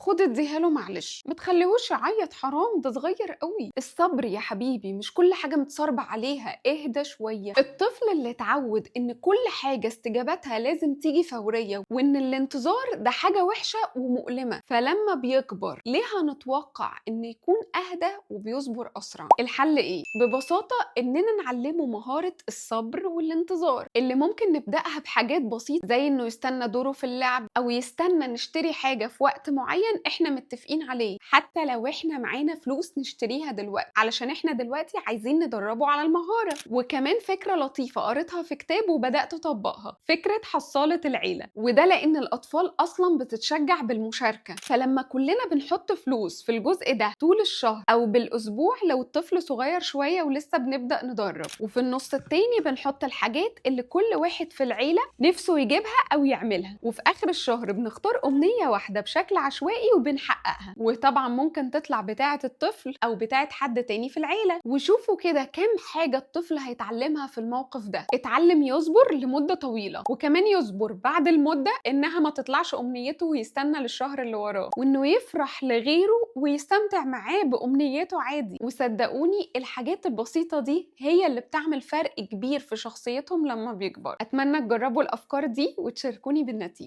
خد اديها له معلش، ما تخليهوش يعيط، حرام ده صغير قوي. الصبر يا حبيبي، مش كل حاجه متصاربه عليها، اهدى شويه. الطفل اللي اتعود ان كل حاجه استجابتها لازم تيجي فوريه، وان الانتظار ده حاجه وحشه ومؤلمه، فلما بيكبر ليه هنتوقع ان يكون اهدى وبيصبر اسرع؟ الحل ايه؟ ببساطه اننا نعلمه مهاره الصبر والانتظار، اللي ممكن نبداها بحاجات بسيطه زي انه يستنى دوره في اللعب، او يستنى نشتري حاجه في وقت معين احنا متفقين عليه، حتى لو احنا معانا فلوس نشتريها دلوقتي، علشان احنا دلوقتي عايزين ندربه على المهاره. وكمان فكره لطيفه قريتها في كتاب وبدات اطبقها، فكره حصاله العيله، وده لان الاطفال اصلا بتتشجع بالمشاركه، فلما كلنا بنحط فلوس في الجزء ده طول الشهر او بالاسبوع لو الطفل صغير شويه ولسه بنبدا ندرب، وفي النص التاني بنحط الحاجات اللي كل واحد في العيله نفسه يجيبها او يعملها، وفي اخر الشهر بنختار امنيه واحده بشكل عشوائي وبنحققها، وطبعا ممكن تطلع بتاعه الطفل او بتاعه حد تاني في العيله. وشوفوا كده كام حاجه الطفل هيتعلمها في الموقف ده. اتعلم يصبر لمده طويله، وكمان يصبر بعد المده انها ما تطلعش امنيته ويستنى للشهر اللي وراه، وانه يفرح لغيره ويستمتع معاه بامنيته عادي. وصدقوني الحاجات البسيطه دي هي اللي بتعمل فرق كبير في شخصيتهم لما بيكبر. اتمنى تجربوا الافكار دي وتشاركوني بالنتيجه.